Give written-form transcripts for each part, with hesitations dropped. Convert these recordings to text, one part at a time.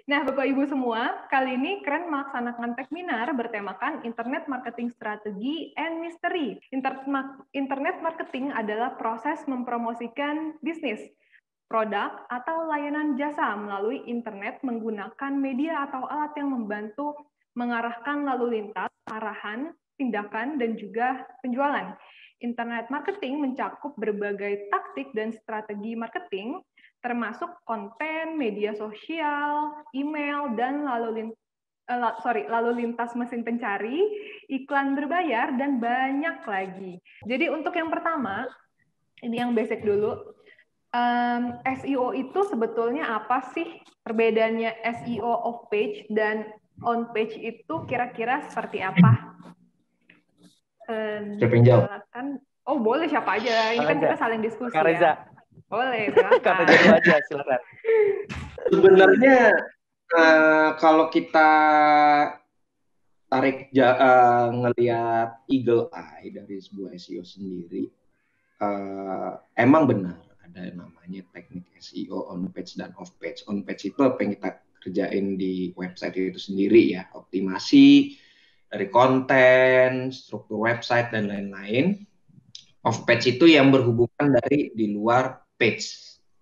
Nah, Bapak Ibu semua, kali ini Keren melaksanakan webinar bertemakan Internet Marketing Strategi and Mystery. Internet marketing adalah proses mempromosikan bisnis, produk, atau layanan jasa melalui internet menggunakan media atau alat yang membantu mengarahkan lalu lintas, arahan, tindakan, dan juga penjualan. Internet marketing mencakup berbagai taktik dan strategi marketing, termasuk konten, media sosial, email, dan lalu lintas mesin pencari, iklan berbayar, dan banyak lagi. Jadi untuk yang pertama, ini yang basic dulu. SEO itu sebetulnya apa sih? Perbedaannya SEO off page dan on page itu kira-kira seperti apa? Siapa yang jawab? Oh, boleh siapa aja. Ini kan kita saling diskusi Kak Reza. ya. Boleh, silakan. Kak Reza dulu aja, silakan. Sebenarnya kalau kita tarik ngelihat eagle eye dari sebuah SEO sendiri, emang benar ada yang namanya teknik SEO on page dan off page. On page itu apa yang kita kerjain di website itu sendiri ya, optimasi dari konten, struktur website dan lain-lain. Off page itu yang berhubungan dari di luar page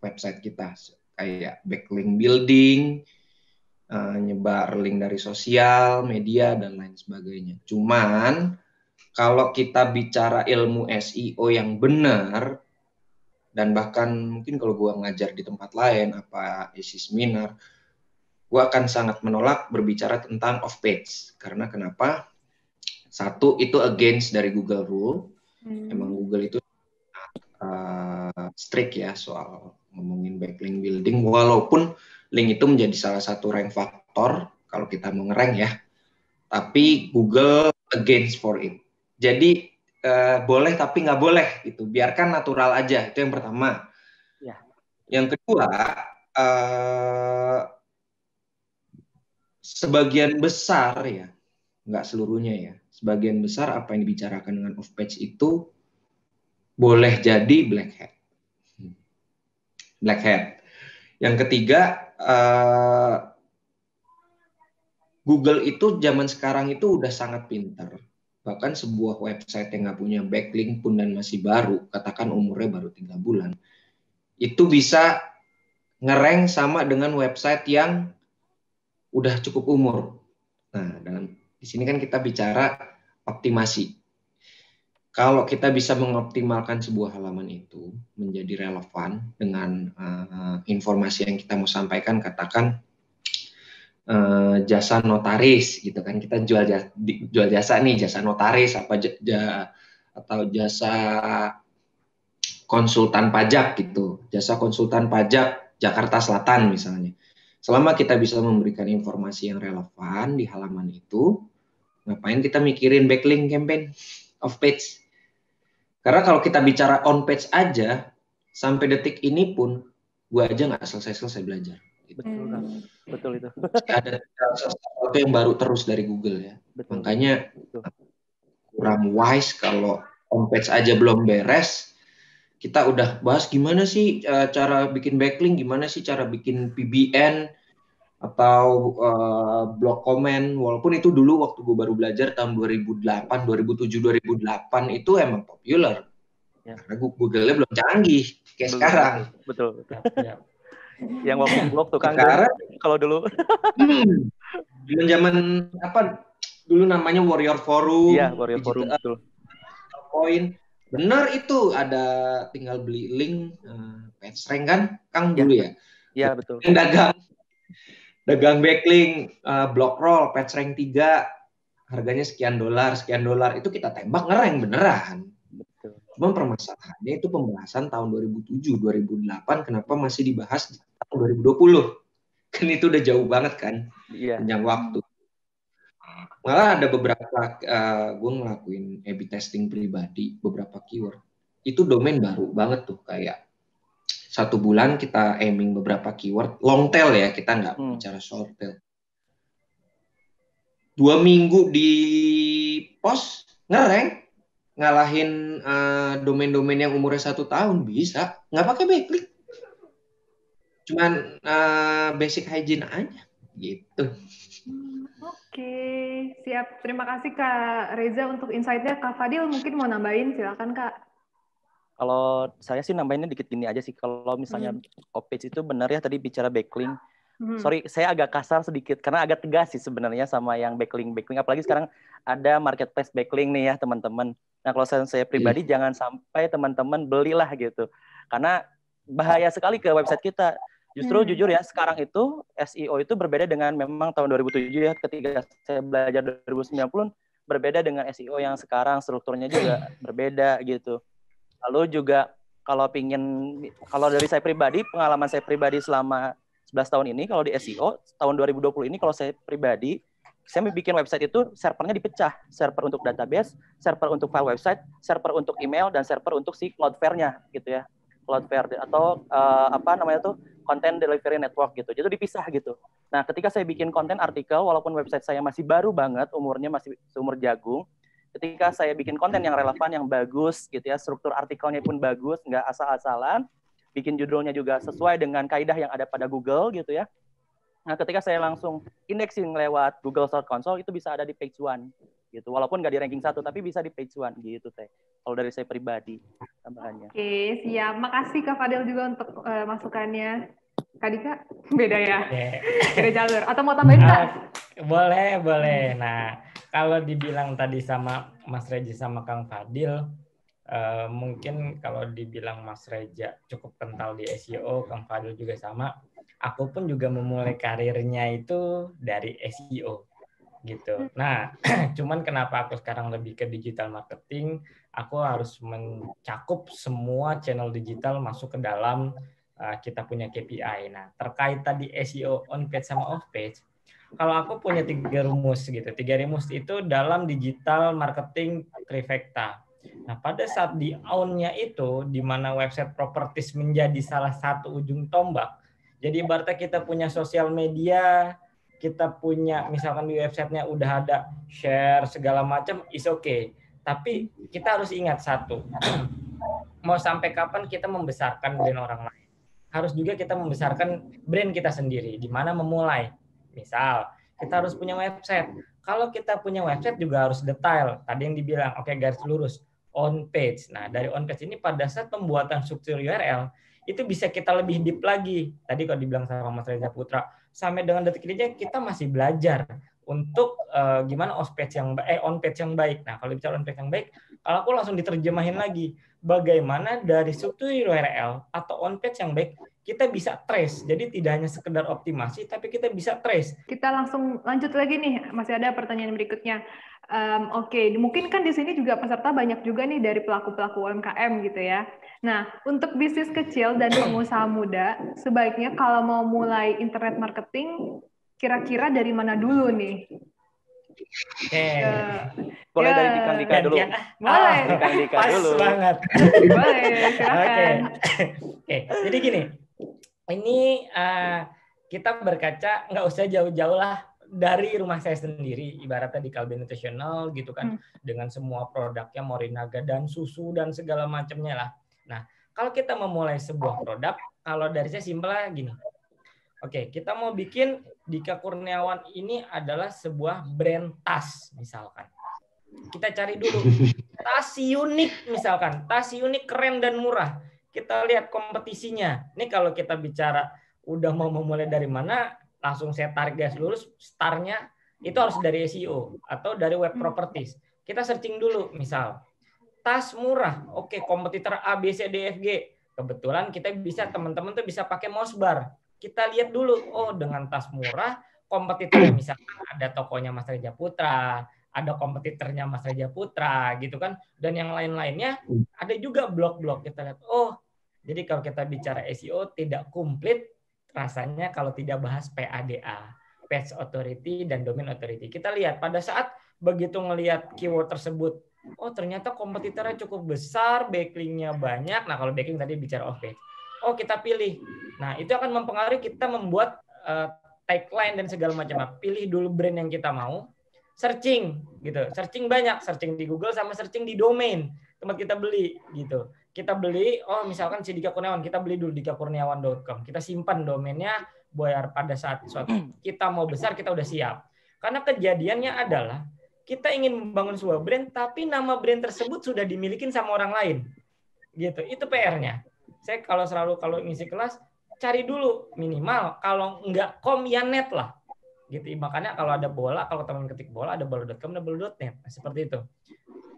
website kita, kayak backlink building, nyebar link dari sosial media dan lain sebagainya. Cuman kalau kita bicara ilmu SEO yang benar, dan bahkan mungkin kalau gue ngajar di tempat lain, apa isi seminar, gue akan sangat menolak berbicara tentang off page. Karena kenapa? Satu, itu against dari Google rule. Emang Google itu strict ya soal ngomongin backlink building, walaupun link itu menjadi salah satu rank faktor kalau kita mau ngerank ya. Tapi Google against for it. Jadi boleh tapi nggak boleh gitu. Biarkan natural aja. Itu yang pertama. Ya. Yang kedua, sebagian besar ya, nggak seluruhnya ya, sebagian besar apa yang dibicarakan dengan off page itu boleh jadi black hat. Black hat. Yang ketiga, Google itu zaman sekarang itu udah sangat pintar. Bahkan sebuah website yang nggak punya backlink pun dan masih baru, katakan umurnya baru 3 bulan, itu bisa ngerank sama dengan website yang udah cukup umur. Nah, dan di sini kan kita bicara optimasi. Kalau kita bisa mengoptimalkan sebuah halaman itu menjadi relevan dengan informasi yang kita mau sampaikan, katakan jasa notaris gitu kan, kita jual jasa nih, jasa notaris apa atau jasa konsultan pajak gitu, jasa konsultan pajak Jakarta Selatan misalnya. Selama kita bisa memberikan informasi yang relevan di halaman itu, ngapain kita mikirin backlink campaign off page? Karena kalau kita bicara on page aja, sampai detik ini pun gue aja nggak selesai belajar. Gitu. Betul itu. Ada sesuatu yang baru terus dari Google ya. Betul. Makanya kurang wise kalau on page aja belum beres, kita udah bahas gimana sih cara bikin backlink, gimana sih cara bikin PBN atau blog comment. Walaupun itu dulu waktu gue baru belajar tahun 2008, 2007, 2008 itu emang populer. Ya. Karena Google-nya belum canggih kayak sekarang. Betul. Ya. Yang blog tukang sekarang kalau dulu. Zaman apa dulu namanya Warrior Forum. Iya, Warrior Forum betul. Point. Benar itu ada tinggal beli link PageRank kan Kang dulu ya. Iya, betul. Yang dagang backlink block roll PageRank 3 harganya sekian dolar itu kita tembak ngerank beneran. Betul. Cuma permasalahannya itu pembahasan tahun 2007 2008 kenapa masih dibahas tahun 2020? Kan itu udah jauh banget kan. Iya. Panjang waktu. Malah ada beberapa gue ngelakuin A/B testing pribadi beberapa keyword. Itu domain baru banget tuh, kayak 1 bulan kita aiming beberapa keyword long tail ya, kita nggak bicara short tail. 2 minggu di post ngerank ngalahin domain-domain yang umurnya 1 tahun bisa, nggak pakai backlink. Cuman basic hygiene aja. gitu. Oke, siap. Terima kasih Kak Reza untuk insight-nya. Kak Fadil mungkin mau nambahin, silakan Kak. Kalau saya sih nambahinnya dikit gini aja sih. Kalau misalnya off-page itu benar ya tadi bicara backlink. Sorry, saya agak kasar sedikit karena agak tegas sih sebenarnya sama yang backlink. Apalagi sekarang ada marketplace backlink nih ya teman-teman. Nah kalau saya pribadi jangan sampai teman-teman belilah gitu. Karena bahaya sekali ke website kita. Justru jujur ya sekarang itu SEO itu berbeda dengan memang tahun 2007 ya ketika saya belajar 2090 berbeda dengan SEO yang sekarang strukturnya juga berbeda gitu. Lalu juga kalau dari saya pribadi, pengalaman saya pribadi selama 11 tahun ini, kalau di SEO, tahun 2020 ini kalau saya pribadi, saya bikin website itu servernya dipecah. Server untuk database, server untuk file website, server untuk email, dan server untuk si Cloudflare-nya gitu ya. Cloudflare atau content delivery network gitu. Jadi dipisah gitu. Nah, ketika saya bikin konten artikel, walaupun website saya masih baru banget, umurnya masih seumur jagung, ketika saya bikin konten yang relevan, yang bagus gitu ya, struktur artikelnya pun bagus, nggak asal-asalan, bikin judulnya juga sesuai dengan kaidah yang ada pada Google gitu ya. Nah, ketika saya langsung indexing lewat Google Search Console, itu bisa ada di page 1 gitu. Walaupun nggak di ranking 1, tapi bisa di page 1 gitu teh. Kalau dari saya pribadi tambahannya. Oke, siap. Makasih Kak Fadil juga untuk masukannya. Kak Dika, beda ya? Beda jalur. Atau mau tambahin Kak? Boleh. Nah, kalau dibilang tadi sama Mas Reja sama Kang Fadil, mungkin kalau dibilang Mas Reja cukup kental di SEO, Kang Fadil juga sama. Aku pun juga memulai karirnya itu dari SEO gitu. Nah, cuman kenapa aku sekarang lebih ke digital marketing? Aku harus mencakup semua channel digital masuk ke dalam kita punya KPI. Nah, terkait tadi SEO on page sama off page, kalau aku punya 3 rumus gitu. 3 rumus itu dalam digital marketing trifecta. Nah, pada saat di own-nya itu, di mana website properties menjadi salah satu ujung tombak. Jadi ibaratnya kita punya sosial media, kita punya misalkan di websitenya udah ada share segala macam, is okay. Tapi kita harus ingat satu, mau sampai kapan kita membesarkan brand orang lain? Harus juga kita membesarkan brand kita sendiri. Di mana memulai? Misal, kita harus punya website. Kalau kita punya website juga harus detail. Tadi yang dibilang, oke, garis lurus, on page. Nah, dari on page ini pada saat pembuatan struktur URL, itu bisa kita lebih deep lagi. Tadi kalau dibilang sama Mas Reza Putra, sampai dengan detik ini kita masih belajar untuk gimana on page yang baik. Nah, kalau bicara on page yang baik, kalau aku langsung diterjemahin lagi, bagaimana dari struktur URL atau on page yang baik kita bisa trace. Jadi tidak hanya sekedar optimasi, tapi kita bisa trace. Kita langsung lanjut lagi nih, masih ada pertanyaan berikutnya. Oke, mungkin kan di sini juga peserta banyak juga nih dari pelaku-pelaku UMKM gitu ya. Nah, untuk bisnis kecil dan pengusaha muda, sebaiknya kalau mau mulai internet marketing, kira-kira dari mana dulu nih? Oke. Boleh dari Kang Dika dulu. Boleh. Kang Dika Pas dulu. banget. Boleh, silakan. Oke. Jadi gini, ini kita berkaca nggak usah jauh-jauh lah dari rumah saya sendiri, ibaratnya di Kalbe Nutritional gitu kan, dengan semua produknya Morinaga dan susu dan segala macamnya lah. Nah, kalau kita memulai sebuah produk, kalau dari saya simpelnya gini. Oke, kita mau bikin Dika Kurniawan ini adalah sebuah brand tas misalkan. Kita cari dulu tas unik misalkan, tas unik keren dan murah. Kita lihat kompetisinya. Ini kalau kita bicara udah mau memulai dari mana, langsung saya tarik garis lurus, startnya itu harus dari SEO atau dari web properties. Kita searching dulu, misal tas murah, oke, kompetitor A, B, C, D, F, G. Kebetulan kita bisa, teman-teman tuh bisa pakai mouse bar. Kita lihat dulu, oh dengan tas murah, kompetitornya misalkan ada tokonya Mas Reja Putra, ada kompetitornya Mas Reja Putra, gitu kan, dan yang lain-lainnya ada juga blog-blog. Kita lihat, oh, jadi kalau kita bicara SEO tidak komplit rasanya kalau tidak bahas PADA, Page Authority dan Domain Authority. Kita lihat pada saat begitu ngelihat keyword tersebut, oh ternyata kompetitornya cukup besar, backlinknya banyak. Nah kalau backlink tadi bicara off page, oh kita pilih. Nah itu akan mempengaruhi kita membuat tagline dan segala macam. Pilih dulu brand yang kita mau, searching gitu, searching banyak, searching di Google sama searching di domain tempat kita beli gitu. Kita beli, oh misalkan si Dika Kurniawan, kita beli dulu dikakurniawan.com. Kita simpan domainnya, biar pada saat kita mau besar kita udah siap. Karena kejadiannya adalah kita ingin membangun sebuah brand, tapi nama brand tersebut sudah dimiliki sama orang lain. Gitu. Itu PR-nya. Saya kalau ngisi kelas, cari dulu minimal kalau nggak com ya net lah. Gitu. Makanya kalau ada bola, kalau teman ketik bola ada bola.com, ada bola.net. Nah, seperti itu.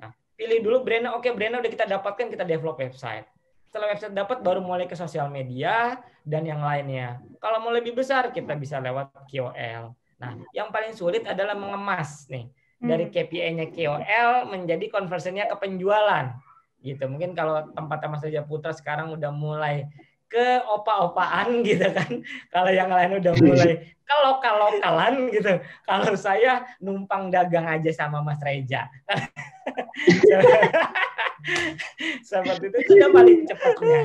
Nah, pilih dulu brandnya. Oke, brandnya udah kita dapatkan, kita develop website. Setelah website dapat, baru mulai ke sosial media dan yang lainnya. Kalau mau lebih besar, kita bisa lewat KOL. Nah, yang paling sulit adalah mengemas nih. Dari KPI-nya KOL menjadi conversion-nya ke penjualan. Gitu. Mungkin kalau tempatnya Mas Reja Putra sekarang udah mulai ke opa-opaan gitu kan. Kalau yang lain udah mulai ke lokal-lokalan gitu. Kalau saya numpang dagang aja sama Mas Reja. Seperti itu sudah paling cepatnya.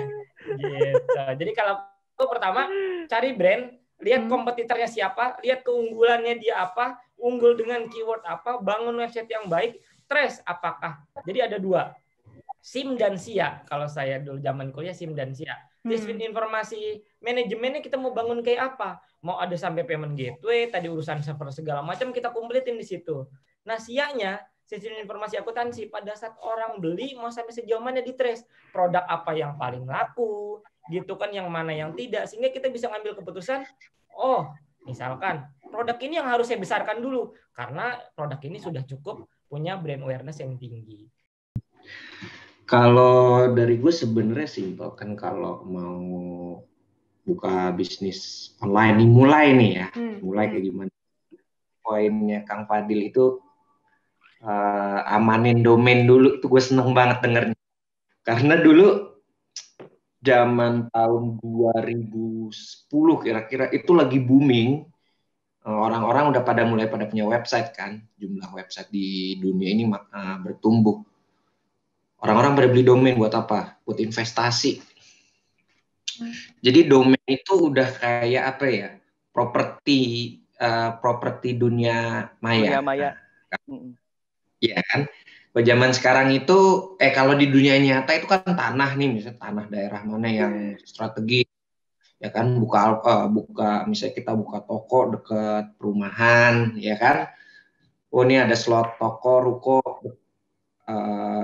Gitu. Jadi kalau pertama cari brand, lihat kompetitornya siapa, lihat keunggulannya dia apa, unggul dengan keyword apa, bangun website yang baik, trace apakah. Jadi ada dua, SIM dan SIA. Kalau saya dulu zaman kuliah SIM dan SIA. Sistem informasi manajemennya kita mau bangun kayak apa? Mau ada sampai payment gateway, tadi urusan server segala macam kita kumpulin di situ. Nah, SIA-nya sistem informasi akuntansi, pada saat orang beli mau sampai sejauh mana di trace produk apa yang paling laku, gitu kan, yang mana yang tidak, sehingga kita bisa ngambil keputusan, oh misalkan produk ini yang harus saya besarkan dulu karena produk ini sudah cukup punya brand awareness yang tinggi. Kalau dari gue sebenarnya simpel kan, kalau mau buka bisnis online mulai nih ya, mulai kayak gimana? Poinnya Kang Fadil itu amanin domain dulu, itu gue seneng banget dengernya. Karena dulu zaman tahun 2010 kira-kira itu lagi booming, orang-orang udah mulai pada punya website kan, jumlah website di dunia ini bertumbuh. Orang-orang pada beli domain buat apa? Buat investasi. Jadi domain itu udah kayak apa ya? Properti dunia maya. Dunia maya. Iya kan? Kalau zaman sekarang itu, kalau di dunia nyata itu kan tanah nih, misalnya tanah daerah mana yang strategi, ya kan? Misalnya kita buka toko dekat perumahan, ya kan? Oh, ini ada slot toko, ruko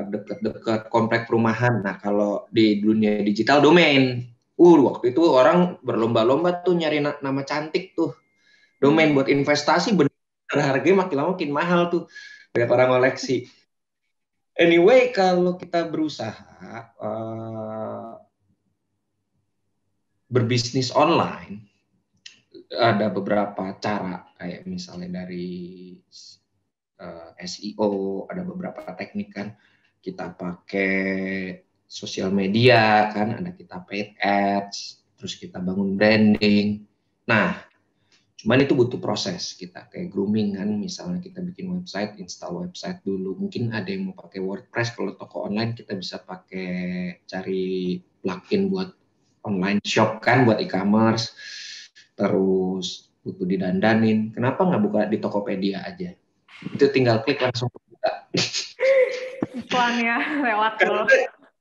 dekat komplek perumahan. Nah, kalau di dunia digital domain, waktu itu orang berlomba-lomba tuh nyari nama cantik tuh, domain buat investasi, bener harganya makin lama makin mahal tuh, banyak orang koleksi. Anyway, kalau kita berusaha berbisnis online, ada beberapa cara, kayak misalnya dari SEO, ada beberapa teknik kan, kita pakai sosial media kan, ada kita paid ads, terus kita bangun branding. Nah, cuman itu butuh proses, kita kayak grooming kan, misalnya kita bikin website, install website dulu. Mungkin ada yang mau pakai WordPress, kalau toko online kita bisa cari plugin buat online shop kan, buat e-commerce. Terus butuh didandanin. Kenapa nggak buka di Tokopedia aja? Itu tinggal klik langsung buka. Iklannya lewat loh.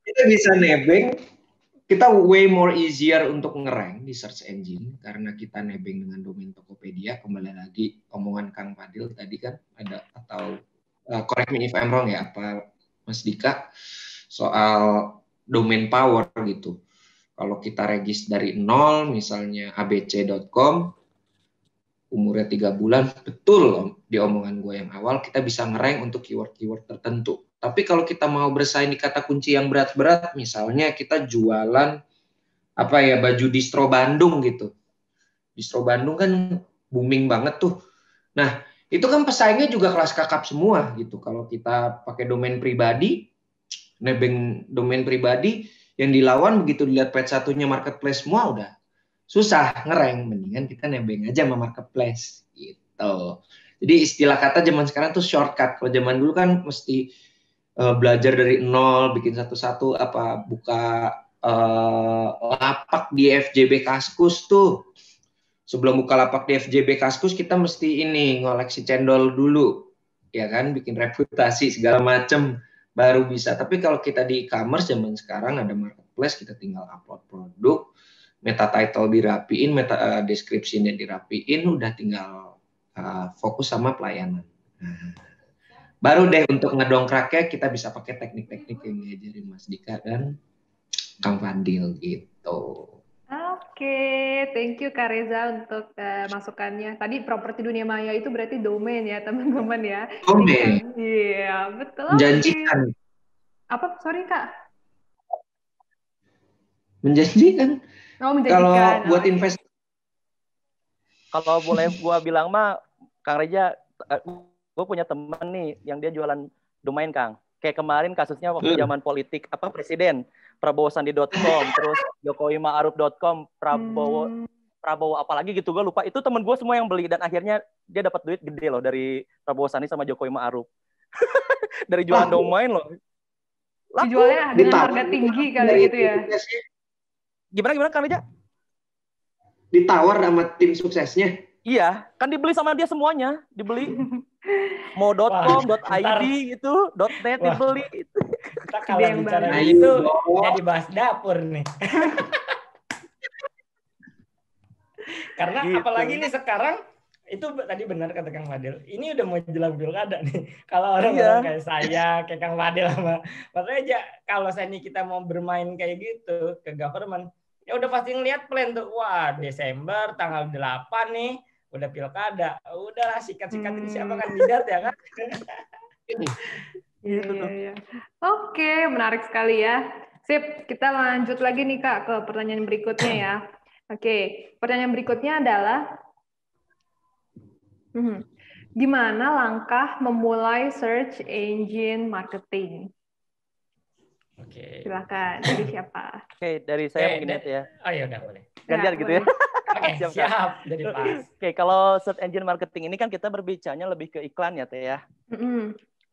Kita bisa nebeng, kita way more easier untuk ngerank di search engine karena kita nebeng dengan domain Tokopedia. Kembali lagi omongan Kang Fadil tadi kan, ada, atau correct me if I'm wrong ya, apa Mas Dika, soal domain power gitu. Kalau kita regis dari nol, misalnya abc.com, umurnya 3 bulan, betul di omongan gue yang awal, kita bisa ngerank untuk keyword-keyword tertentu. Tapi kalau kita mau bersaing di kata kunci yang berat-berat, misalnya kita jualan baju distro Bandung gitu. Distro Bandung kan booming banget tuh. Nah, itu kan pesaingnya juga kelas kakap semua gitu. Kalau kita pakai domain pribadi, nebeng domain pribadi, yang dilawan begitu dilihat page satunya marketplace semua, udah susah ngerank, mendingan kita nebeng aja sama marketplace gitu. Jadi istilah kata zaman sekarang tuh shortcut. Kalau zaman dulu kan mesti belajar dari nol, bikin satu-satu, buka lapak di FJB Kaskus tuh. Sebelum buka lapak di FJB Kaskus kita mesti ngoleksi cendol dulu, ya kan, bikin reputasi segala macem baru bisa. Tapi kalau kita di e-commerce zaman sekarang ada marketplace, kita tinggal upload produk, meta title dirapiin, meta deskripsinya dirapiin, udah tinggal fokus sama pelayanan. Nah, baru deh untuk ngedongkraknya kita bisa pakai teknik-teknik yang diajarin Mas Dika dan Kang Fadil gitu. Oke, thank you Kak Reza untuk masukannya. Tadi properti dunia maya itu berarti domain ya teman-teman ya. Domain. Iya, betul. Menjanjikan. Apa? Sorry Kak. Menjanjikan. Oh, menjanjikan. Kalau buat investasi. Kalau boleh gua bilang mah, Kang Reja, gue punya teman nih yang dia jualan domain, Kang. Kayak kemarin kasusnya waktu zaman politik, presiden, prabowosandi.com, terus jokowimaaruf.com, Prabowo apalagi gitu, gue lupa. Itu temen gue semua yang beli, dan akhirnya dia dapat duit gede loh dari Prabowo Sandi sama Jokowi Ma'aruf. Dari jualan domain loh. Laku. Dijualnya dengan harga tinggi kali gitu ya. Gimana Kang Reja? Ditawar sama tim suksesnya. Iya, kan dibeli sama dia semuanya, dibeli. Mau .com, .id gitu, .net dibeli. Kita kalau bicara itu jadi bahas dapur nih. Karena gitu. Apalagi nih sekarang, itu tadi benar kata Kang Fadil, ini udah mau jelang pilkada nih. Kalau orang-orang kayak saya, kayak Kang Fadil sama Mas Reja, kalau saya kita mau bermain kayak gitu ke government, ya udah pasti ngeliat plan tuh, wah Desember tanggal 8 nih, udah pilkada, udahlah sikat-sikatin siapa kandidat ya kan. Gitu tuh. Oke, menarik sekali ya. Sip, kita lanjut lagi nih Kak ke pertanyaan berikutnya ya. Oke, pertanyaan berikutnya adalah gimana langkah memulai search engine marketing? Oke. Silakan, dari siapa? Oke, dari saya mungkin ya. Oh ya udah boleh. Gantian gitu ya. Oke, siap. Jadi pas. Oke, kalau search engine marketing ini kan kita berbicaranya lebih ke iklan ya, Teh ya.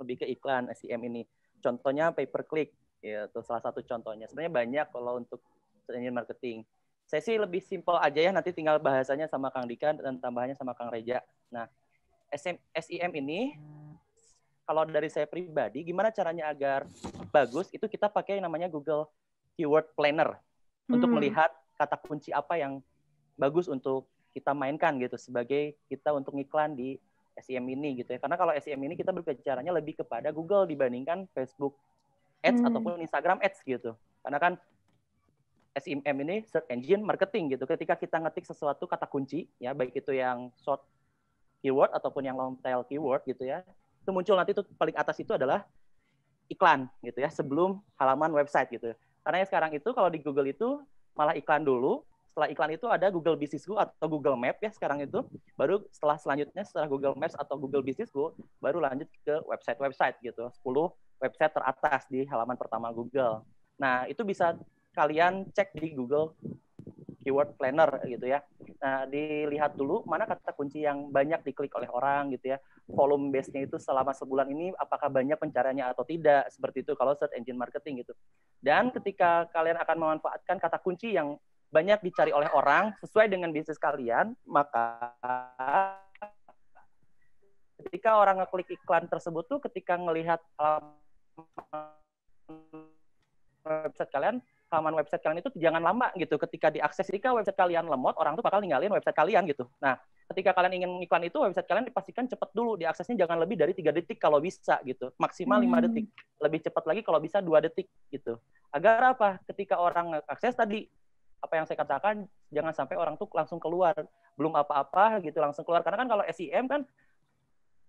Lebih ke iklan SEM ini. Contohnya pay per click, ya, itu salah satu contohnya. Sebenarnya banyak kalau untuk search engine marketing. Saya sih lebih simpel aja ya, nanti tinggal bahasanya sama Kang Dika dan tambahannya sama Kang Reja. Nah, SEM ini, kalau dari saya pribadi, gimana caranya agar bagus, itu kita pakai yang namanya Google Keyword Planner untuk melihat kata kunci apa yang bagus untuk kita mainkan gitu sebagai kita untuk ngiklan di SEM ini gitu ya. Karena kalau SEM ini kita berbicaranya lebih kepada Google dibandingkan Facebook Ads ataupun Instagram Ads gitu. Karena kan SEM ini search engine marketing gitu. Ketika kita ngetik sesuatu kata kunci ya, baik itu yang short keyword ataupun yang long tail keyword gitu ya, itu muncul nanti itu paling atas itu adalah iklan gitu ya, sebelum halaman website gitu. Karena sekarang itu kalau di Google itu malah iklan dulu, setelah iklan itu ada Google Business Go atau Google Map ya sekarang itu, baru selanjutnya setelah Google Maps atau Google Business Go, baru lanjut ke website gitu, 10 website teratas di halaman pertama Google. Nah, itu bisa kalian cek di Google Keyword Planner gitu ya. Nah, dilihat dulu mana kata kunci yang banyak diklik oleh orang gitu ya. Volume base-nya itu selama sebulan ini apakah banyak pencariannya atau tidak, seperti itu kalau search engine marketing gitu. Dan ketika kalian akan memanfaatkan kata kunci yang banyak dicari oleh orang sesuai dengan bisnis kalian, maka ketika orang ngeklik iklan tersebut tuh ketika ngelihat website kalian, halaman website kalian itu jangan lama gitu. Ketika diakses, ketika website kalian lemot, orang tuh bakal ninggalin website kalian gitu. Nah, ketika kalian ingin iklan itu, website kalian dipastikan cepat dulu. Diaksesnya jangan lebih dari 3 detik kalau bisa gitu. Maksimal 5 detik. Lebih cepat lagi kalau bisa 2 detik gitu. Agar apa? Ketika orang akses tadi, apa yang saya katakan, jangan sampai orang tuh langsung keluar. Belum apa-apa gitu langsung keluar. Karena kan kalau SEM kan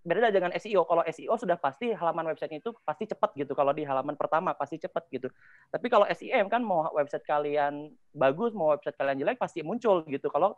beda dengan SEO. Kalau SEO sudah pasti halaman websitenya itu pasti cepat gitu. Kalau di halaman pertama pasti cepat gitu. Tapi kalau SEM kan mau website kalian bagus, mau website kalian jelek pasti muncul gitu. Kalau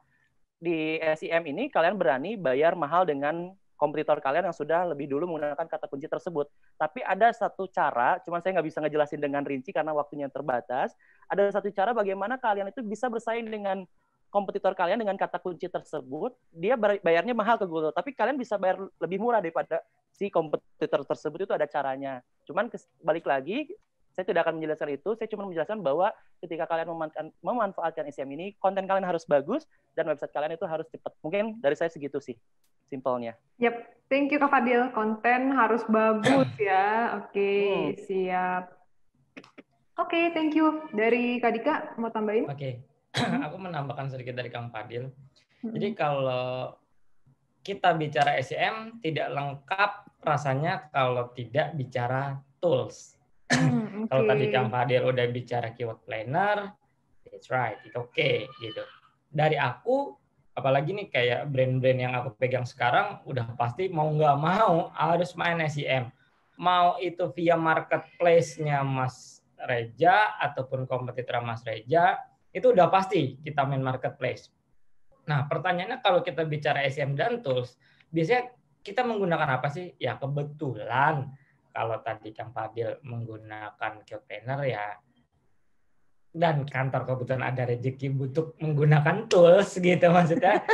di SEM ini kalian berani bayar mahal dengan kompetitor kalian yang sudah lebih dulu menggunakan kata kunci tersebut. Tapi ada satu cara, cuman saya nggak bisa ngejelasin dengan rinci karena waktunya terbatas. Ada satu cara bagaimana kalian itu bisa bersaing dengan kompetitor kalian dengan kata kunci tersebut, dia bayarnya mahal ke Google, tapi kalian bisa bayar lebih murah daripada si kompetitor tersebut, itu ada caranya. Cuman balik lagi, saya tidak akan menjelaskan itu, saya cuma menjelaskan bahwa ketika kalian memanfaatkan SEM ini, konten kalian harus bagus, dan website kalian itu harus cepat. Mungkin dari saya segitu sih, simpelnya. Yap, thank you Kak Fadil, konten harus bagus ya. Oke, siap. Oke, thank you. Dari Kak Dika, mau tambahin? Oke. Aku menambahkan sedikit dari Kang Fadil. Jadi kalau kita bicara SEM tidak lengkap rasanya kalau tidak bicara tools. Kalau tadi Kang Fadil udah bicara keyword planner, that's right, itu oke gitu. Dari aku, apalagi nih kayak brand-brand yang aku pegang sekarang, udah pasti mau nggak mau harus main SEM. Mau itu via marketplace-nya Mas Reja ataupun kompetitor Mas Reja, itu udah pasti kita main marketplace. Nah, pertanyaannya kalau kita bicara SEM dan tools, biasanya kita menggunakan apa sih? Ya kebetulan kalau tadi Kang Fadil menggunakan keyword planner ya, dan kantor kebetulan ada rezeki untuk menggunakan tools gitu maksudnya.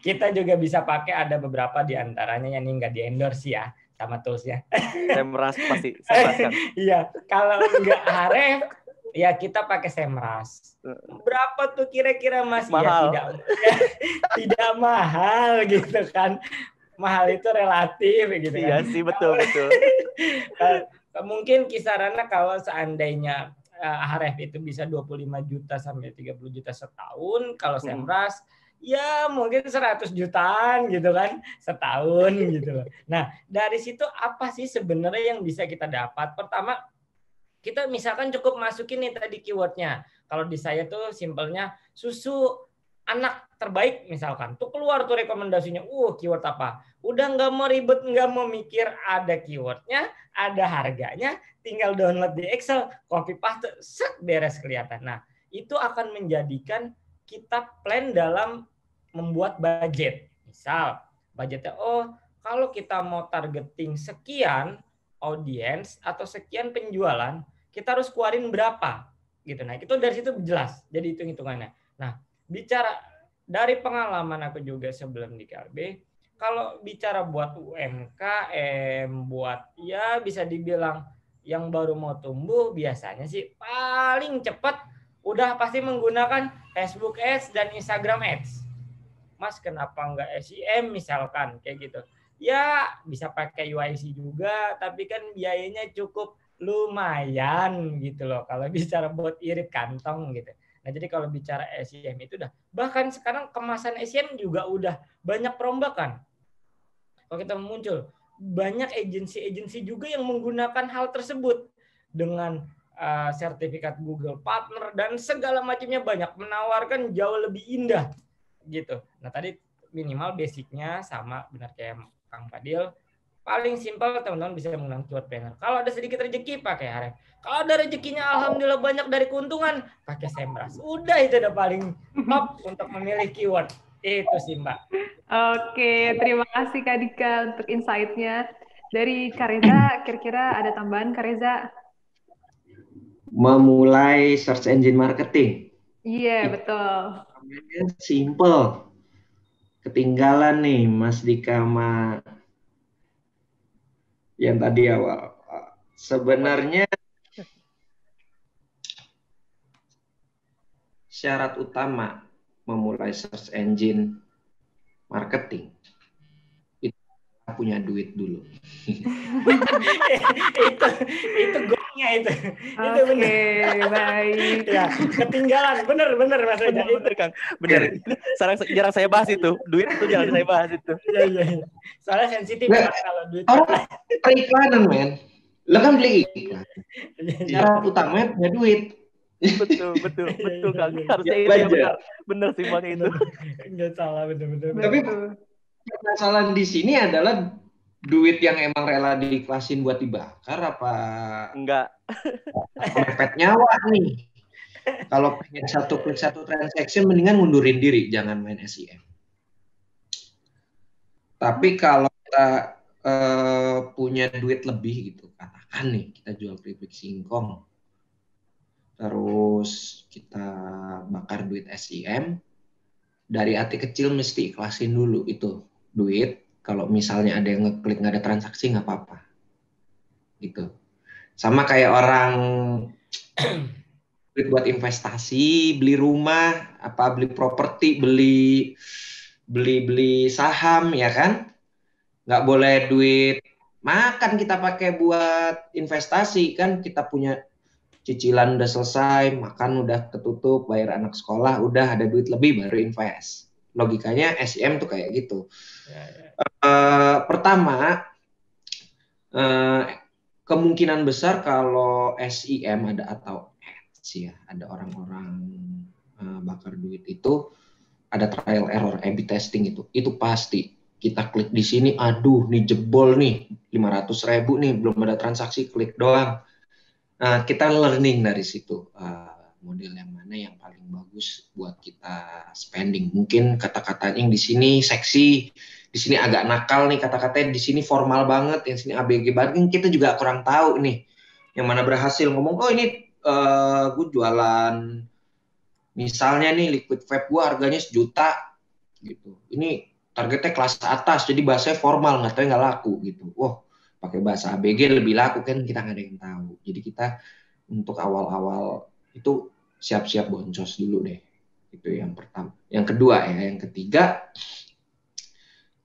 Kita juga bisa pakai, ada beberapa di antaranya yang nggak di endorse ya sama toolsnya. Semrush pasti, Semrush kan. Iya, kalau nggak Ahref ya kita pakai Semrush. Berapa tuh kira-kira Mas? Mahal. Ya tidak mahal gitu kan. Mahal itu relatif gitu kan. Iya sih, betul. Mungkin kisarannya kalau seandainya Ahref itu bisa 25 juta sampai 30 juta setahun, kalau Semrush ya mungkin 100 jutaan gitu kan setahun gitu loh. Nah, dari situ apa sih sebenarnya yang bisa kita dapat? Pertama, kita misalkan cukup masukin nih tadi keywordnya. Kalau di saya tuh simpelnya susu anak terbaik misalkan. Tuh keluar tuh rekomendasinya. Keyword apa? Udah nggak mau ribet, nggak mau mikir, ada keywordnya, ada harganya, tinggal download di Excel, copy paste, set, beres kelihatan. Nah, itu akan menjadikan kita plan dalam membuat budget. Misal, budgetnya, kalau kita mau targeting sekian audiens atau sekian penjualan, kita harus keluarin berapa gitu. Nah, itu dari situ jelas. Jadi hitung-hitungannya. Nah, bicara dari pengalaman aku juga sebelum di KLB, kalau bicara buat UMKM, buat ya bisa dibilang yang baru mau tumbuh, biasanya sih paling cepat udah pasti menggunakan Facebook Ads dan Instagram Ads. Mas, kenapa nggak SEM misalkan kayak gitu? Ya bisa pakai UIC juga, tapi kan biayanya cukup lumayan gitu loh kalau bicara buat irit kantong gitu. Nah, jadi kalau bicara SEM itu udah, bahkan sekarang kemasan SEM juga udah banyak perombakan. Kalau kita muncul, banyak agensi-agensi juga yang menggunakan hal tersebut dengan sertifikat Google Partner dan segala macamnya, banyak menawarkan jauh lebih indah gitu. Nah, tadi minimal basicnya sama benar kayak Kang Fadil, paling simpel teman-teman bisa menggunakan keyword planner. Kalau ada sedikit rezeki pakai Ahref. Kalau ada rezekinya alhamdulillah banyak dari keuntungan, pakai Semrush. Udah, itu udah paling top untuk memilih keyword. Itu sih, Mbak. Oke, terima kasih Kak Dika untuk insight-nya. Dari Kak Reza, kira-kira ada tambahan Kak Reza? Memulai search engine marketing. Iya, betul. Simple. Ketinggalan nih Mas Dika sama yang tadi awal. Sebenarnya syarat utama memulai search engine marketing itu punya duit dulu. itu gongnya itu. Itu benar. Baik. Ya, ketinggalan. Benar Mas Reja. Benar Kang. Benar. Jarang saya bahas itu. Duit itu jarang saya bahas itu. Iya. Soalnya sensitif kalau duit. Orang periklanan, men. Lo kan beli iklan. Syarat utamanya punya duit. Betul Kang. Harusnya itu ya benar sih Bang itu. Enggak salah, benar. Tapi permasalahan di sini adalah duit yang emang rela diikhlasin buat dibakar apa enggak? Mepet nyawa nih. Kalau pengen satu transaction mendingan mundurin diri, jangan main SEM. Tapi kalau kita punya duit lebih gitu, katakan nih kita jual keripik singkong, terus kita bakar duit SEM, dari hati kecil mesti ikhlasin dulu itu duit. Kalau misalnya ada yang ngeklik nggak ada transaksi nggak apa-apa, gitu. Sama kayak orang duit buat investasi, beli rumah, apa beli properti, beli saham, ya kan? Nggak boleh duit makan kita pakai buat investasi kan, kita punya cicilan udah selesai, makan udah ketutup, bayar anak sekolah, udah ada duit lebih baru invest. Logikanya SEM tuh kayak gitu. Pertama, kemungkinan besar kalau SEM atau ads ya, ada orang-orang bakar duit itu ada trial error, A/B testing itu pasti. Kita klik di sini, aduh nih jebol nih 500.000 nih, belum ada transaksi, klik doang. Nah, kita learning dari situ model yang mana yang paling bagus buat kita spending. Mungkin kata-kata yang di sini seksi, di sini agak nakal nih kata-katanya, di sini formal banget, yang sini ABG banget. Kita juga kurang tahu nih yang mana berhasil ngomong, oh ini gue jualan misalnya nih liquid vape gue harganya 1 juta gitu. Ini targetnya kelas atas, jadi bahasanya formal, nggak tahu nggak laku gitu. Wah, pakai bahasa ABG lebih laku kan, kita nggak ada yang tahu. Jadi kita untuk awal-awal itu siap-siap boncos dulu deh. Itu yang pertama. Yang kedua ya, yang ketiga,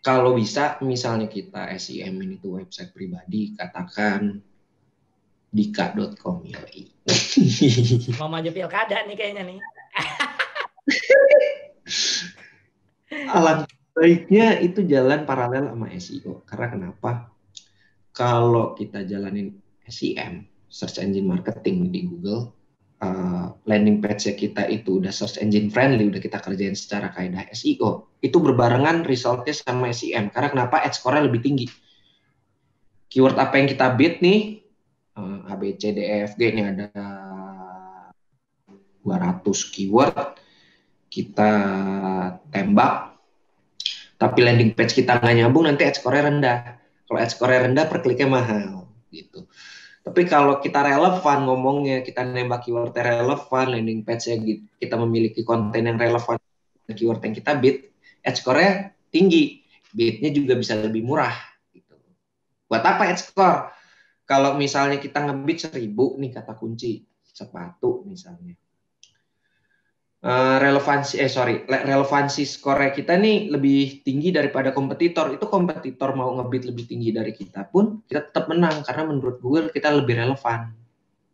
kalau bisa misalnya kita SEM ini tuh website pribadi, katakan dika.com ya. Mau maju pilkada nih kayaknya nih. Alangkah baiknya itu jalan paralel sama SEO. Karena kenapa? Kalau kita jalanin SEM, search engine marketing di Google, landing page kita itu udah search engine friendly, udah kita kerjain secara kaidah SEO, itu berbarengan resultnya sama SEM. Karena kenapa? Ad score-nya lebih tinggi. Keyword apa yang kita bid nih, A, B, C, D, E, F, G, ini ada 200 keyword, kita tembak, tapi landing page kita nggak nyambung, nanti ad score-nya rendah. Kalau ad score-nya rendah, per kliknya mahal. Gitu. Tapi kalau kita relevan ngomongnya, kita nembak keyword relevan, landing page-nya gitu, kita memiliki konten yang relevan, keyword yang kita bid, ad score-nya tinggi, bid-nya juga bisa lebih murah. Gitu. Buat apa ad score? Kalau misalnya kita ngebid 1.000 nih kata kunci, sepatu misalnya. Relevansi skor kita nih lebih tinggi daripada kompetitor. Itu kompetitor mau ngebid lebih tinggi dari kita pun kita tetap menang karena menurut Google kita lebih relevan.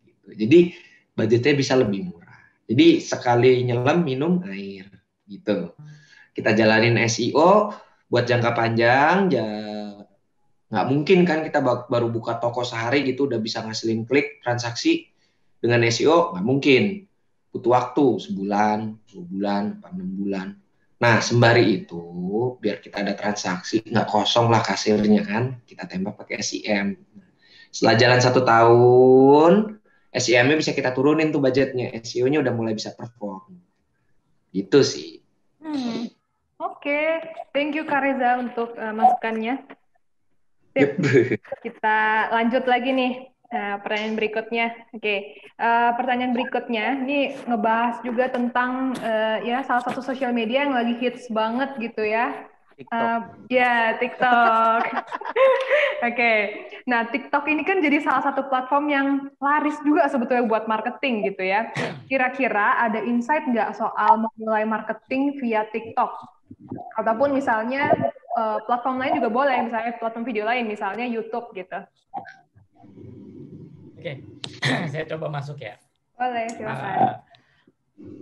Gitu. Jadi budgetnya bisa lebih murah. Jadi sekali nyelam minum air gitu. Kita jalanin SEO buat jangka panjang. Nggak mungkin kan kita baru buka toko sehari gitu udah bisa ngasilin klik transaksi dengan SEO, nggak mungkin. Butuh waktu sebulan, 2 bulan, 6 bulan. Nah, sembari itu, biar kita ada transaksi, nggak kosong lah kasirnya kan, kita tembak pakai SEM. Setelah jalan 1 tahun, SEM-nya bisa kita turunin tuh budgetnya, SEO-nya udah mulai bisa perform. Gitu sih. Oke. Thank you Kak Reza untuk masukannya. Sip. Kita lanjut lagi nih. Pertanyaan berikutnya. Oke. Pertanyaan berikutnya ini ngebahas juga tentang ya salah satu sosial media yang lagi hits banget gitu ya. TikTok. TikTok. Oke. Nah, TikTok ini kan jadi salah satu platform yang laris juga sebetulnya buat marketing gitu ya. Kira-kira ada insight nggak soal memulai marketing via TikTok? Ataupun misalnya platform lain juga boleh, misalnya platform video lain, misalnya YouTube gitu. Oke, saya coba masuk ya. Boleh, silakan.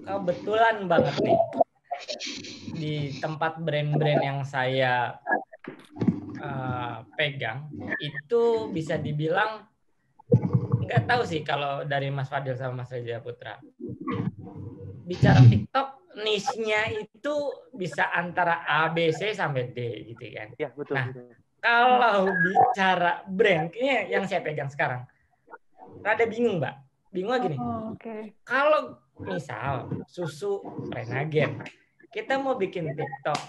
Kebetulan banget nih, di tempat brand-brand yang saya pegang, itu bisa dibilang, nggak tahu sih kalau dari Mas Fadil sama Mas Reza Putra. Bicara TikTok, niche-nya itu bisa antara A, B, C, sampai D gitu kan. Ya, betul. Nah, kalau bicara brand, ini yang saya pegang sekarang, rada bingung, Mbak. Bingungnya gini. Kalau misal susu Renagen, kita mau bikin TikTok,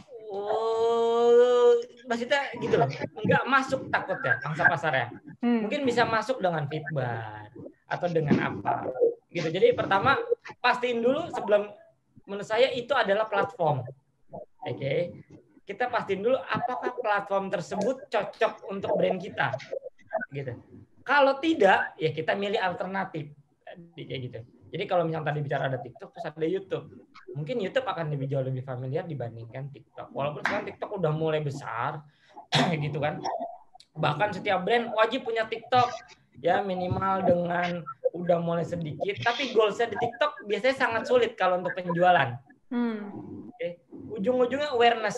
maksudnya gitu loh, nggak masuk takutnya pangsa pasarnya. Mungkin bisa masuk dengan Fitbar atau dengan apa, gitu. Jadi pertama pastiin dulu sebelum, menurut saya itu adalah platform. Oke. Kita pastiin dulu apakah platform tersebut cocok untuk brand kita, gitu. Kalau tidak, ya kita milih alternatif, kayak gitu. Jadi kalau misalnya tadi bicara ada TikTok, terus ada YouTube. Mungkin YouTube akan lebih jauh lebih familiar dibandingkan TikTok. Walaupun sekarang TikTok udah mulai besar, gitu kan. Bahkan setiap brand wajib punya TikTok, ya minimal dengan udah mulai sedikit, tapi goalsnya di TikTok biasanya sangat sulit kalau untuk penjualan. Oke. Ujung-ujungnya awareness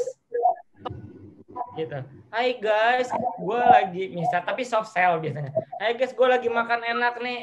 gitu. Hai guys, gue lagi misal, tapi soft sell biasanya. Hai guys, gue lagi makan enak nih,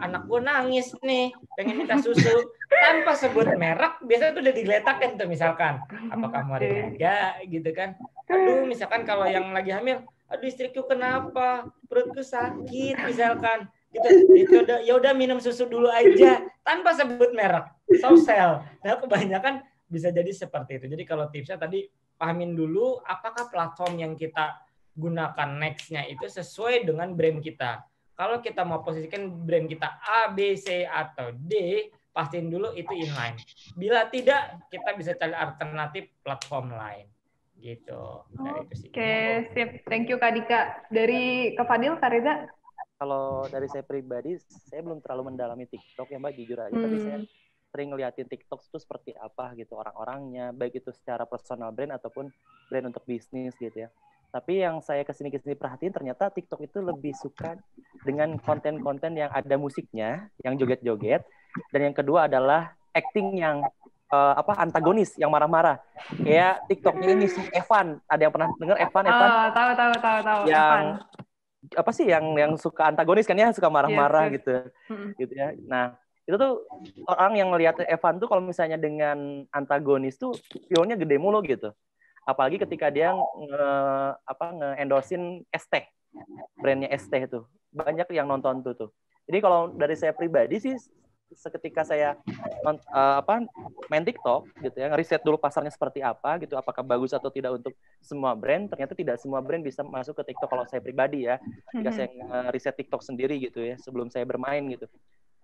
anak gue nangis nih, pengen minta susu. Tanpa sebut merek, biasanya tuh udah digeletakin tuh misalkan. Apakah mau harga gitu kan. Aduh, misalkan kalau yang lagi hamil, aduh istriku kenapa? Perutku sakit misalkan. Gitu. Ya udah minum susu dulu aja tanpa sebut merek. Soft sell. Nah, kebanyakan bisa jadi seperti itu. Jadi kalau tipsnya tadi pahamin dulu apakah platform yang kita gunakan next-nya itu sesuai dengan brand kita. Kalau kita mau posisikan brand kita A, B, C, atau D, pastiin dulu itu inline. Bila tidak, kita bisa cari alternatif platform lain. Gitu. Oke, sip. Thank you Kak Dika. Dari Kak Fadil, Kak Reza? Kalau dari saya pribadi, saya belum terlalu mendalami TikTok ya Mbak, jujur aja. Tapi saya sering ngeliatin TikTok itu seperti apa gitu orang-orangnya, baik itu secara personal brand ataupun brand untuk bisnis gitu ya. Tapi yang saya kesini perhatiin ternyata TikTok itu lebih suka dengan konten-konten yang ada musiknya, yang joget-joget, dan yang kedua adalah acting yang antagonis, yang marah-marah. Kayak TikToknya ini si Evan, ada yang pernah dengar Evan? Tahu. Yang Evan. Apa sih yang suka antagonis kan ya, suka marah-marah gitu ya. Nah itu tuh orang yang ngelihat Evan tuh kalau misalnya dengan antagonis tuh view-nya gede mulu gitu. Apalagi ketika dia nge-endorsein ST, brandnya ST itu banyak yang nonton tuh. Jadi kalau dari saya pribadi sih, seketika saya main TikTok gitu ya, ngeriset dulu pasarnya seperti apa gitu, apakah bagus atau tidak untuk semua brand. Ternyata tidak semua brand bisa masuk ke TikTok kalau saya pribadi ya, ketika saya ngeriset TikTok sendiri gitu ya, sebelum saya bermain gitu.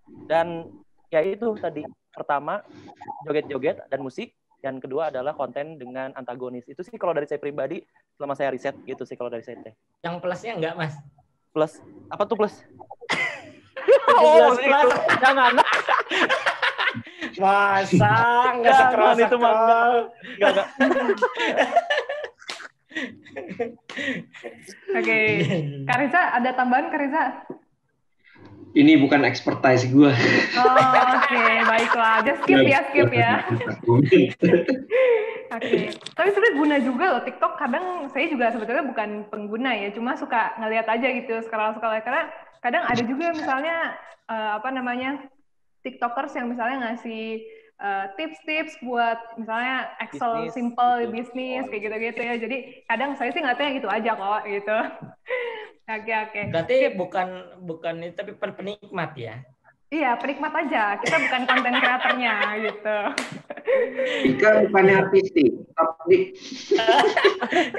Dan ya itu tadi, pertama joget-joget dan musik, dan kedua adalah konten dengan antagonis. Itu sih kalau dari saya pribadi selama saya riset gitu sih kalau dari saya. Yang plusnya enggak, Mas? Plus? Apa tuh plus? Plus. Jangan. Masa nggak sekeras itu enggak. Oke. Kak Reza, ada tambahan Kak Reza? Ini bukan expertise gue. Oke, baiklah. Just skip ya. Oke. Tapi sebenarnya guna juga loh TikTok. Kadang saya juga sebetulnya bukan pengguna ya, cuma suka ngeliat aja gitu scroll-scroll. Karena kadang ada juga misalnya TikTokers yang misalnya ngasih tips-tips buat misalnya Excel simple bisnis kayak gitu-gitu ya. Jadi kadang saya sih ngeliatnya gitu aja kok gitu. Oke. Berarti bukan itu, tapi penikmat ya? Iya, penikmat aja. Kita bukan konten kreatornya gitu. Ika bukannya artistik, tapi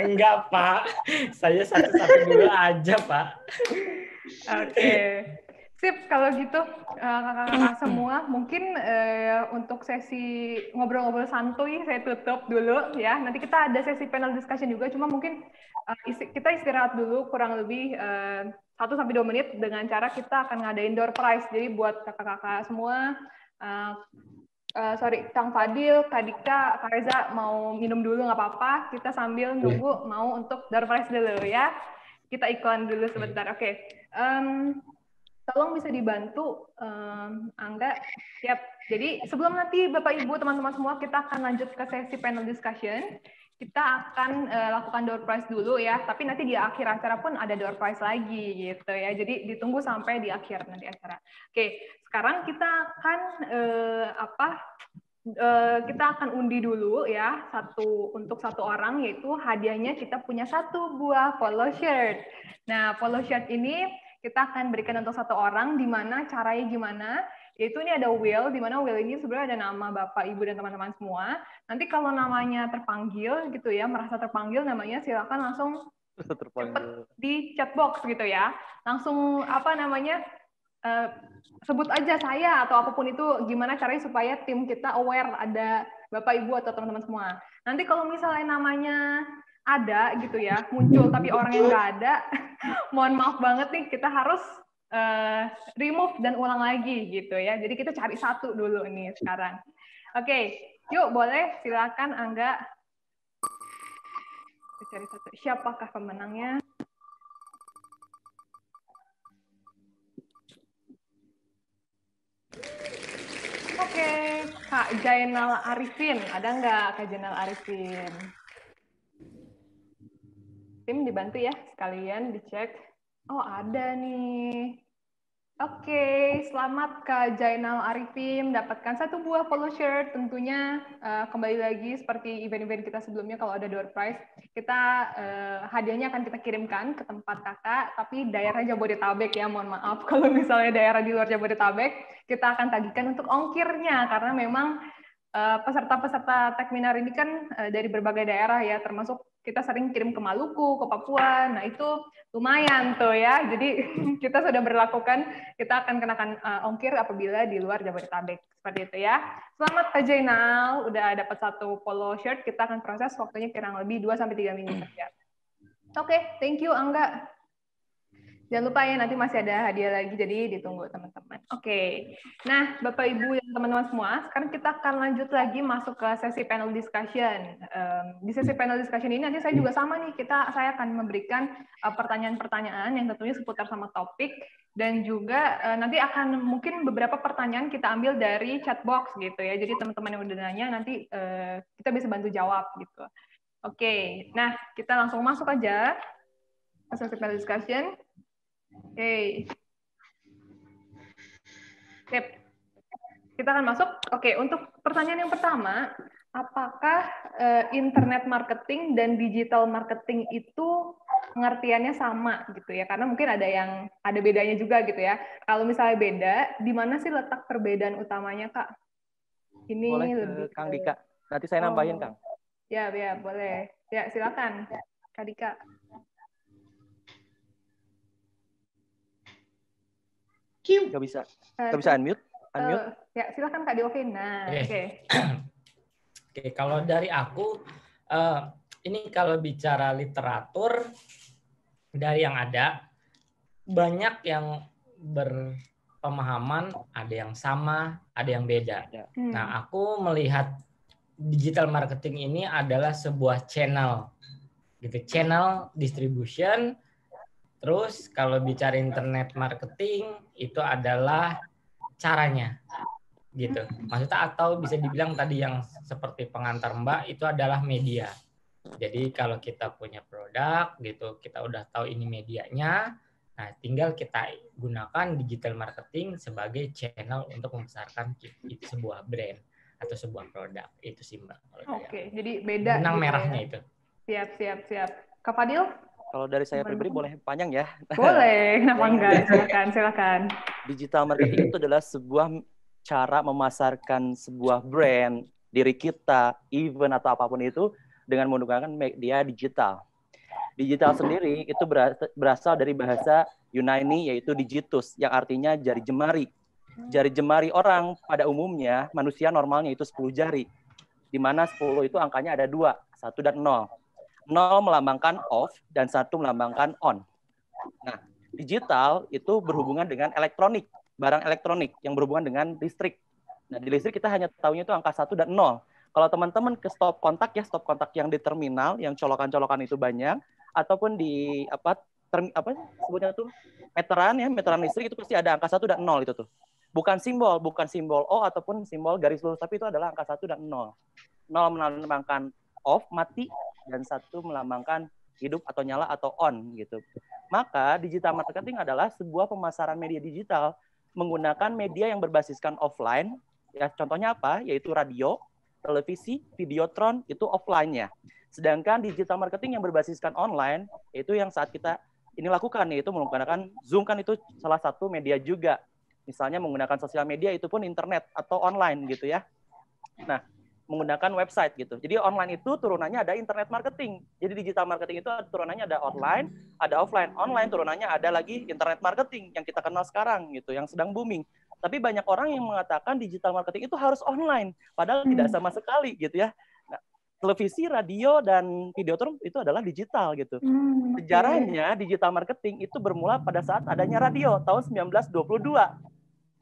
enggak Pak. Saya satu-satu dulu aja Pak. Oke. Sip, kalau gitu kakak-kakak semua, mungkin untuk sesi ngobrol-ngobrol santuy saya tutup dulu ya. Nanti kita ada sesi panel discussion juga, cuma mungkin kita istirahat dulu kurang lebih 1-2 menit dengan cara kita akan ngadain door prize. Jadi buat kakak-kakak semua, Kang Fadil, Kak Dika, Kak Reza mau minum dulu nggak apa-apa. Kita sambil nunggu mau untuk door prize dulu ya. Kita iklan dulu sebentar. Oke. Tolong bisa dibantu, Angga. Siap. Jadi sebelum nanti Bapak Ibu, teman-teman semua, kita akan lanjut ke sesi panel discussion. Kita akan lakukan door prize dulu ya. Tapi nanti di akhir acara pun ada door prize lagi gitu ya. Jadi ditunggu sampai di akhir nanti acara. Oke. Sekarang kita akan kita akan undi dulu ya, untuk satu orang, yaitu hadiahnya kita punya 1 buah polo shirt. Nah, polo shirt ini kita akan berikan untuk 1 orang, di mana caranya gimana? Yaitu ini ada wheel, di mana wheel ini sebenarnya ada nama Bapak, Ibu, dan teman-teman semua. Nanti kalau namanya terpanggil gitu ya, merasa terpanggil namanya, silakan langsung cepet di chat box gitu ya. Langsung sebut aja saya atau apapun itu, gimana caranya supaya tim kita aware ada Bapak Ibu atau teman-teman semua. Nanti kalau misalnya namanya ada gitu ya, muncul tapi orangnya nggak ada, mohon maaf banget nih, kita harus remove dan ulang lagi gitu ya. Jadi kita cari 1 dulu nih sekarang. Oke, yuk boleh silakan Angga. Kita cari 1. Siapakah pemenangnya? Oke, Kak Jainal Arifin. Ada nggak Kak Jainal Arifin? Tim dibantu ya, sekalian dicek. Oh, ada nih. Oke, selamat Kak Jainal Arifin mendapatkan 1 buah polo shirt. Tentunya kembali lagi seperti event-event kita sebelumnya, kalau ada door prize, kita hadiahnya akan kita kirimkan ke tempat kakak, tapi daerah Jabodetabek ya, mohon maaf kalau misalnya daerah di luar Jabodetabek, kita akan tagihkan untuk ongkirnya, karena memang peserta-peserta Techminar ini kan dari berbagai daerah ya, termasuk kita sering kirim ke Maluku, ke Papua. Nah, itu lumayan tuh ya. Jadi kita sudah berlakukan, kita akan kenakan ongkir apabila di luar Jabodetabek. Seperti itu ya. Selamat Kak Jainal, udah dapat 1 polo shirt. Kita akan proses, waktunya kurang lebih 2-3 minggu saja. Oke, thank you Angga. Jangan lupa ya, nanti masih ada hadiah lagi, jadi ditunggu teman-teman. Oke. Nah, Bapak Ibu dan teman-teman semua, sekarang kita akan lanjut lagi masuk ke sesi panel discussion. Di sesi panel discussion ini nanti saya juga sama nih, saya akan memberikan pertanyaan-pertanyaan yang tentunya seputar sama topik, dan juga nanti akan mungkin beberapa pertanyaan kita ambil dari chat box gitu ya. Jadi teman-teman yang udah nanya nanti kita bisa bantu jawab gitu. Oke. Nah, kita langsung masuk aja ke sesi panel discussion. Oke. Sip. Kita akan masuk. Oke, untuk pertanyaan yang pertama, apakah internet marketing dan digital marketing itu pengertiannya sama gitu ya? Karena mungkin ada bedanya juga gitu ya. Kalau misalnya beda, di mana sih letak perbedaan utamanya, Kak? Ini boleh lebih ke Kang Dika. Nanti saya nambahin, Kang. Ya, boleh. Ya, silakan, Kak Dika. Nggak bisa unmute? Ya, silakan Kak Dioke. Nah, oke. Oke, kalau dari aku, ini kalau bicara literatur, dari yang ada, banyak yang berpemahaman, ada yang sama, ada yang beda. Nah, aku melihat digital marketing ini adalah sebuah channel, gitu, channel distribution. Terus kalau bicara internet marketing itu adalah caranya, gitu. Maksudnya atau bisa dibilang tadi yang seperti pengantar Mbak itu adalah media. Jadi kalau kita punya produk, gitu, kita udah tahu ini medianya, nah tinggal kita gunakan digital marketing sebagai channel untuk membesarkan sebuah brand atau sebuah produk. Itu sih Mbak. Oke, jadi beda. Benang gitu merahnya ya. itu. Siap. Kak Fadil? Kalau dari saya pribadi boleh panjang ya? Boleh, kenapa enggak? Silakan. Digital marketing itu adalah sebuah cara memasarkan sebuah brand, diri kita, event atau apapun itu dengan menggunakan media digital. Digital sendiri itu berasal dari bahasa Yunani yaitu digitus yang artinya jari jemari. Jari jemari orang pada umumnya manusia normalnya itu 10 jari. Di mana 10 itu angkanya ada 2, 1 dan 0. 0 melambangkan off dan 1 melambangkan on. Nah, digital itu berhubungan dengan elektronik, barang elektronik yang berhubungan dengan listrik. Nah, di listrik kita hanya tahunya itu angka 1 dan 0. Kalau teman-teman ke stop kontak yang di terminal, yang colokan-colokan itu banyak, ataupun di sebutnya tuh meteran listrik itu pasti ada angka 1 dan 0 itu tuh. Bukan simbol O ataupun simbol garis lurus, tapi itu adalah angka 1 dan 0. 0 melambangkan off, mati, dan 1 melambangkan hidup atau nyala atau on gitu. Maka digital marketing adalah sebuah pemasaran media digital menggunakan media yang berbasiskan offline. Ya, contohnya apa? Yaitu radio, televisi, videotron itu offline-nya. Sedangkan digital marketing yang berbasiskan online itu yang saat kita ini lakukan, yaitu menggunakan Zoom, kan itu salah satu media juga. Misalnya menggunakan sosial media itu pun internet atau online gitu ya. Nah, menggunakan website gitu. Jadi online itu turunannya ada internet marketing. Jadi digital marketing itu turunannya ada online, ada offline. Online turunannya ada lagi internet marketing yang kita kenal sekarang gitu, yang sedang booming. Tapi banyak orang yang mengatakan digital marketing itu harus online, padahal tidak sama sekali gitu ya. Nah, televisi, radio, dan videotron itu adalah digital gitu. Sejarahnya digital marketing itu bermula pada saat adanya radio tahun 1922.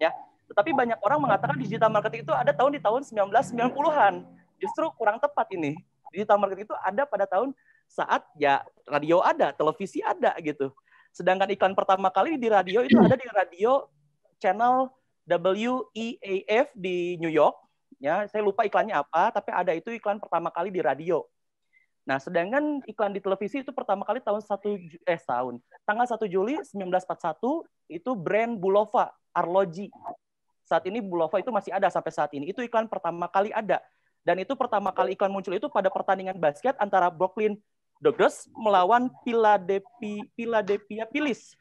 Ya. Tetapi banyak orang mengatakan digital marketing itu ada di tahun 1990-an. Justru kurang tepat ini. Digital marketing itu ada pada tahun saat ya radio ada, televisi ada gitu. Sedangkan iklan pertama kali di radio itu ada di radio channel WEAF di New York. Ya, saya lupa iklannya apa, tapi ada itu iklan pertama kali di radio. Nah, sedangkan iklan di televisi itu pertama kali tanggal 1 Juli 1941 itu brand Bulova, Arloji. Saat ini Bulova itu masih ada sampai saat ini. Itu iklan pertama kali ada. Dan itu pertama kali iklan muncul itu pada pertandingan basket antara Brooklyn Dodgers melawan Philadelphia Phillies.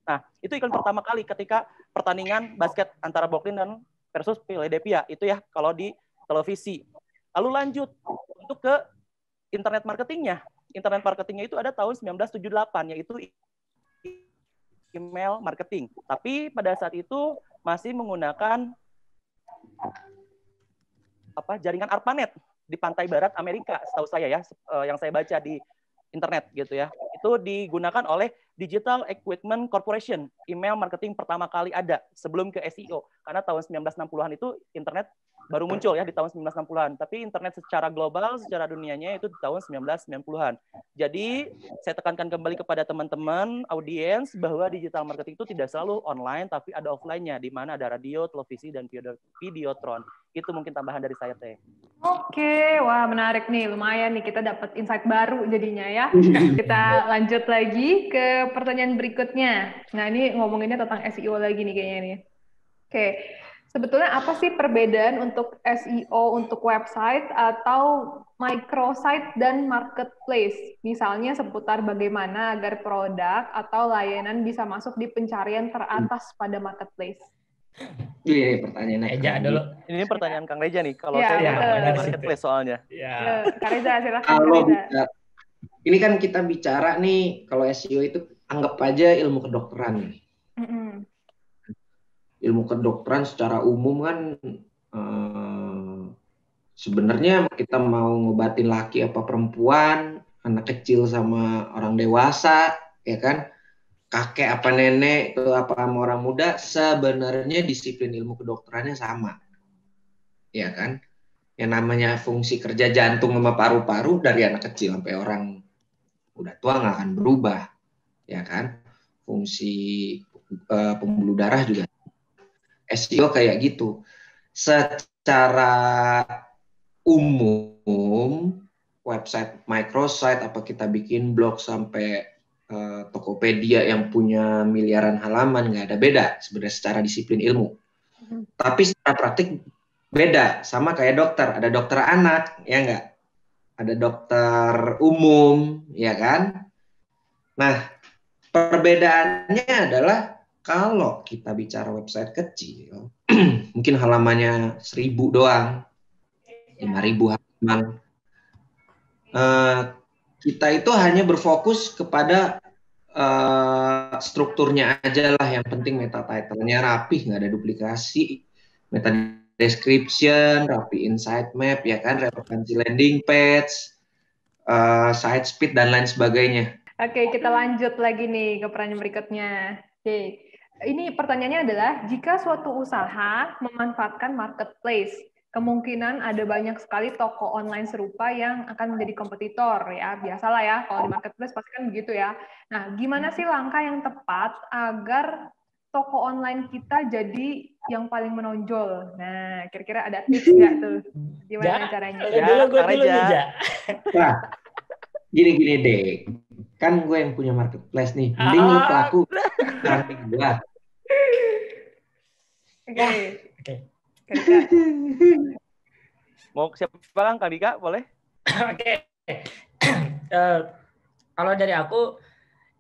Nah, itu iklan pertama kali ketika pertandingan basket antara Brooklyn dan versus Philadelphia. Itu ya kalau di televisi. Lalu lanjut untuk ke internet marketingnya. Internet marketingnya itu ada tahun 1978, yaitu email marketing. Tapi pada saat itu masih menggunakan jaringan ARPANET di pantai barat Amerika, setahu saya ya, yang saya baca di internet gitu ya. Itu digunakan oleh Digital Equipment Corporation. Email marketing pertama kali ada sebelum ke SEO. Karena tahun 1960-an itu internet baru muncul ya di tahun 1960-an. Tapi internet secara global, secara dunianya itu di tahun 1990-an. Jadi saya tekankan kembali kepada teman-teman audiens bahwa digital marketing itu tidak selalu online, tapi ada offline-nya, di mana ada radio, televisi, dan videotron. Itu mungkin tambahan dari saya, Teh. Oke, wah menarik nih, lumayan nih kita dapat insight baru jadinya ya. Kita lanjut lagi ke pertanyaan berikutnya. Nah ini ngomonginnya tentang SEO lagi nih kayaknya nih. Oke, sebetulnya apa sih perbedaan untuk SEO untuk website atau microsite dan marketplace? Misalnya seputar bagaimana agar produk atau layanan bisa masuk di pencarian teratas pada marketplace. Iya, pertanyaannya Eja dulu. Ini pertanyaan Kang Reja nih. Kalau Ya, saya benar marketplace soalnya. Ya. Kak Reza, silakan Kak Kalau Reza. ini kan kita bicara nih, kalau SEO itu anggap aja ilmu kedokteran nih. Ilmu kedokteran secara umum kan sebenarnya kita mau ngobatin laki apa perempuan, anak kecil sama orang dewasa, ya kan, kakek apa nenek itu apa sama orang muda, sebenarnya disiplin ilmu kedokterannya sama, ya kan. Yang namanya fungsi kerja jantung sama paru-paru dari anak kecil sampai orang udah tua nggak akan berubah, ya kan. Fungsi pembuluh darah juga. SEO kayak gitu. Secara umum, website microsite, apa kita bikin blog sampai Tokopedia yang punya miliaran halaman, nggak ada beda sebenarnya secara disiplin ilmu. Tapi secara praktik beda, sama kayak dokter. Ada dokter anak, ya nggak? Ada dokter umum, ya kan? Nah, perbedaannya adalah kalau kita bicara website kecil, mungkin halamannya 1000 doang, 5000 halaman. Kita itu hanya berfokus kepada strukturnya aja lah. Yang penting meta title-nya rapi, nggak ada duplikasi, meta description, rapi insight map, ya kan, relevansi landing page, site speed, dan lain sebagainya. Oke, kita lanjut lagi nih ke pertanyaan berikutnya. Oke, ini pertanyaannya adalah, jika suatu usaha memanfaatkan marketplace, kemungkinan ada banyak sekali toko online serupa yang akan menjadi kompetitor, ya. Biasalah ya, kalau di marketplace pasti kan begitu ya. Nah, gimana sih langkah yang tepat agar toko online kita jadi yang paling menonjol? Nah, kira-kira ada tips nggak tuh? Gimana caranya? Dulu nih, Nah, gini deh. Kan gue yang punya marketplace nih. Mending lu pelaku nanti gue. Oke. Mau siapa Kang Dika? Boleh? Oke. Kalau dari aku,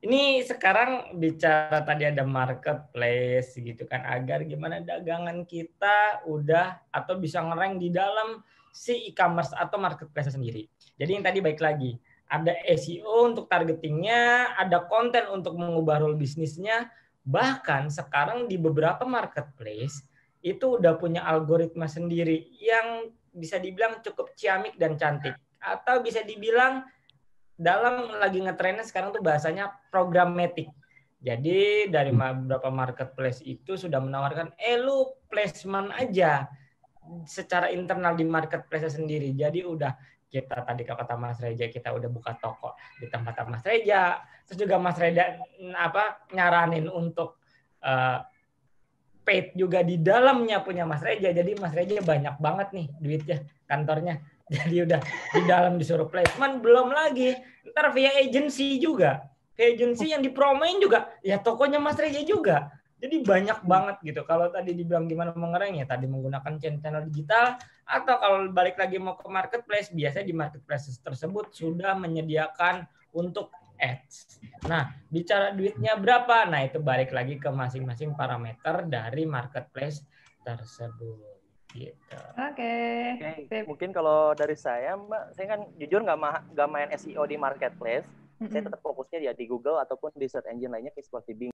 ini sekarang bicara tadi ada marketplace gitu kan, agar gimana dagangan kita udah atau bisa ngerank di dalam si e-commerce atau marketplace sendiri. Jadi yang tadi baik lagi, ada SEO untuk targetingnya, ada konten untuk mengubah role bisnisnya, bahkan sekarang di beberapa marketplace itu udah punya algoritma sendiri yang bisa dibilang cukup ciamik dan cantik. Atau bisa dibilang dalam lagi ngetrennya sekarang tuh bahasanya programmatic. Jadi dari beberapa marketplace itu sudah menawarkan, lu placement aja secara internal di marketplace sendiri. Jadi udah kita tadi kata Mas Reja, kita udah buka toko di tempat Mas Reja. Terus juga Mas Reja nyaranin untuk paid juga di dalamnya punya Mas Reja. Jadi Mas Reja banyak banget nih duitnya kantornya. Jadi udah di dalam disuruh placement, belum lagi ntar via agency juga. Via agency yang dipromoin juga ya tokonya Mas Reja juga. Jadi banyak banget gitu. Kalau tadi dibilang gimana mengereng ya tadi menggunakan channel digital, atau kalau balik lagi mau ke marketplace, biasanya di marketplace tersebut sudah menyediakan untuk ads. Nah, bicara duitnya berapa? Nah, itu balik lagi ke masing-masing parameter dari marketplace tersebut. Gitu. Oke. Mungkin kalau dari saya, Mbak, saya kan jujur nggak main SEO di marketplace. Saya tetap fokusnya ya di Google ataupun di search engine lainnya seperti Bing.